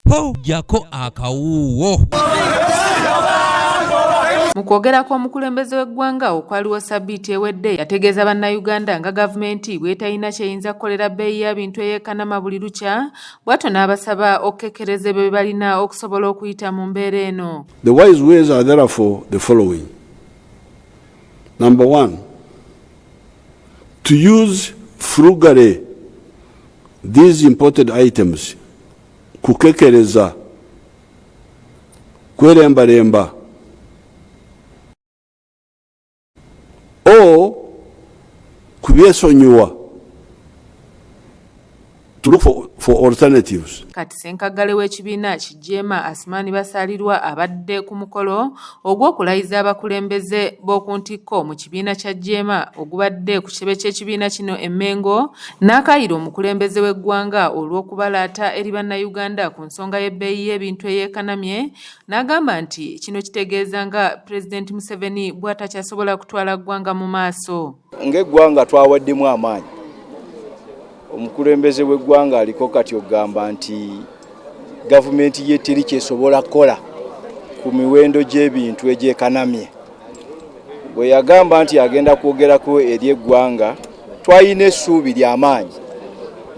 po jako akawuwo. Mu kwogerako omukulembeze w'eggwanga okwaliwo ssabbiiti ewedde yategeeza bannayuganda nga gavumenti bw'etalina kyeyinza kukolera bbeeyi y'ebintu eyeekanama buli lukya, bw'atyo n'abasaba okukekkereza bye balina okusobola okuyita mu mbeera eno. The wise ways are therefore the following. Number one, to use frugally these imported items, kukekkereza, kwerembaremba, or kubyesonyiwa, to look for alternatives. Kati ssenkagale w'ekibiina Kijema Asmani Basalirwa abadde ku mukolo ogw'okulayiza abakulembeze b'oku ntikko mu kibiina kya Jema ogubadde ku kitebe ky'ekibiina kino e Mengo, n'akaayira omukulembeze w'eggwanga olw'okubalaata eri bannayuganda ku nsonga y'ebbeeyi y'ebintu eyeekanamye, n'agamba nti kino kitegeeza nga Pulezidenti Museveni bw'atakyasobola kutwala ggwanga mu maaso. Ng'eggwanga twawaddemu amaanyi. Omukulembeze w'eggwanga aliko kati ogamba nti gavumenti ye teri kyesobola kukola ku miwendo gy'ebintu egyekanamye. Bwe yagamba nti agenda kwogerako eri eggwanga, twalina essuubi ly'amaanyi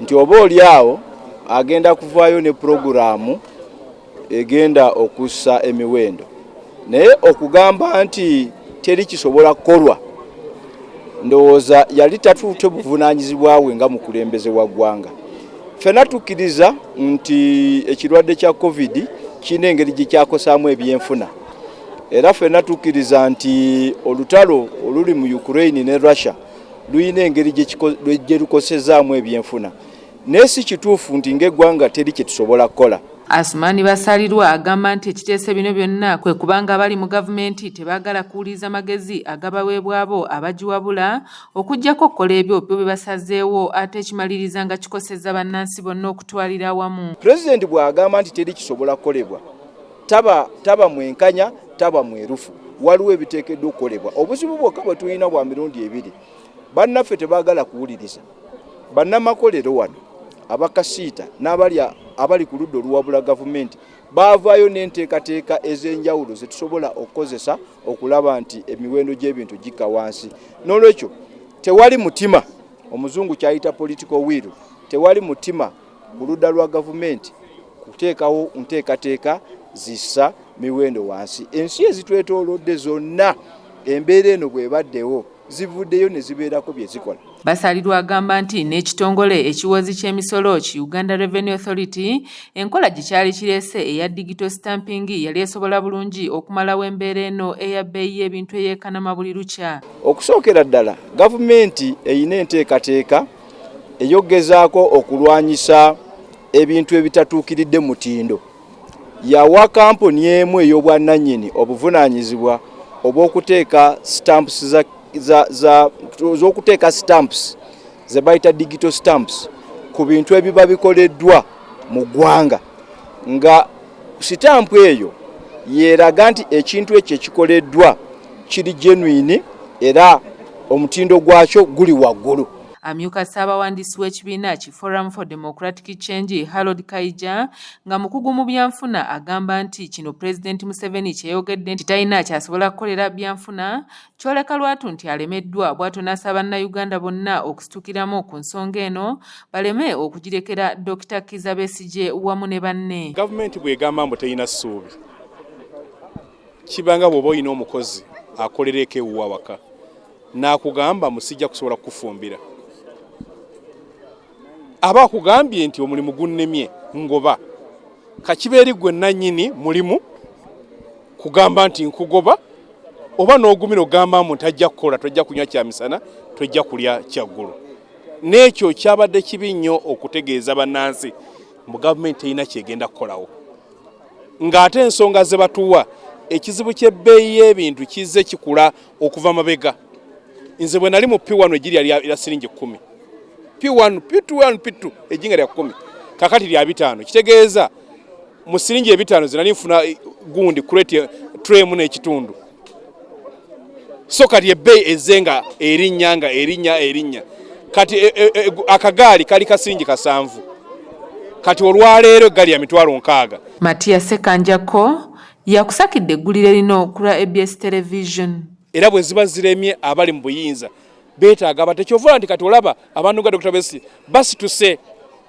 nti oba oli awo agenda kuvaayo ne puroguraamu egenda okussa emiwendo. Naye okugamba nti teri kisobola kukolwa, ndowooza yali tatuute buvunaanyizibwa bwe nga mukulembeze wa ggwanga. Ffenna tukkiriza nti ekirwadde kya COVID kirina engeri gye kyakosaamu ebyenfuna. Era ffenna tukkiriza nti olutalo oluli mu Ukraine ne Russia luyina engeri gye lukosezaamu ebyenfuna. Naye si kituufu nti ng'eggwanga teri kye tusobola kukola. Asmani Basalirwa agamba nti ekiteeso bino byonna kwe kubanga abali mu gavumenti tebaagala kuwuliriza magezi agabaweebwa abo abagiwabula okuggyako okukola ebyo bye basazeewo ate ekimaliriza nga kikosezza bannansi bonna okutwalira awamu. Pulezidenti bw'agamba nti teri kisobola kukolebwa, taba mwenkanya, taba mwerufu. Waliwo ebiteekeddwa okukolebwa. Obuzibu bwokka bwe tulina bwa mirundi ebiri. Bannaffe tebaagala kuwuliriza. Bannamakolero wano abakasiita abali ku ludda oluwabula gavumenti baavaayo n'enteekateeka ez'enjawulo ze tusobola okukozesa okulaba nti emiwendo gy'ebintu gikka wansi. N'olwekyo tewali mutima, omuzungu kyayita political will, tewali mutima ku ludda lwa gavumenti kuteekawo nteekateeka zissa miwendo wansi. Ensi ezitwetoolodde zonna embeera eno bw'ebaddewo zivuddeyo ne zibeerako bye zikola. Basalirwa agamba nti n'ekitongole ekiwozi ky'emisolo ki Uganda Revenue Authority enkola gye kyali kireese eya digital stamping yali esobola bulungi okumalawo embeera eno eya bbeeyi y'ebintu eyeekanama buli lukya. Okusookera ddala gavumenti eyina enteekateeka eyogezaako okulwanyisa ebintu ebitatuukiridde mutindo. Yawa kampuni emu ey'obwannannyini obuvunaanyizibwa obw'okuteeka stamps z'okuteeka stamps ze bayita digital stamps ku bintu ebiba bikoleddwa mu ggwanga, nga sitampu eyo yeeraga nti ekintu ekyo ekikoleddwa kiri genuine era omutindo gwakyo guli waggulu. Amyuka Ssaabawandiisi w'ekibiina ki Forum for Democratic Change Harold Kaija nga mukugu mu byanfuna agamba nti kino Pulezidenti Museveni kyeyogedde nti talina kyasobola kukolera byanfuna kyoleka lwatu nti alemeddwa, bw'atyo n'asaba Bannayuganda bonna okusitukiramu ku nsonga eno baleme okugirekera Dr. Kizza Besigye wamu ne banne. Gavumenti bw'egamba mbu terina ssuubi, kibanga bw'oba olina omukozi akolereko ewuwa waka n'akugamba musijja kusobola kukufumbira, aba akugambye nti omulimu gunnemye ngoba, kakibeeri gwe nannyini mulimu kugamba nti nkugoba, oba n'ogumira ogamba mu tajja kukola, tojja kunywa kya misana, tojja kulya kyaggulu. N'ekyo kyabadde kibi nnyo okutegeeza bannansi mu gavumenti erina kyegenda kukolawo. Ng'ate ensonga ze batuwa, ekizibu ky'ebbeeyi y'ebintu kizze kikula okuva mabega. Nze bwe nali mu P1 ejiri lya siringi 10. P1, P2, P2 ejinga lya 10. Kakati lya 5. Kitegeeza mu siringi 5 zinali nfuna gundi kureti tray mu n'ekitundu. So kati ebbeeyi ezenga erinnya. Kati akagaali kali ka siringi 7. kati olwaleero eggali ya mitwalo 6. Matiya Sekanjako yakusakidde eggulire lino ku lwa ABS Television. Era bwe ziba ziremye abali mu buyinza beetaaga abatekyovula nti kati olaba abantu nga Dr. Besi basituse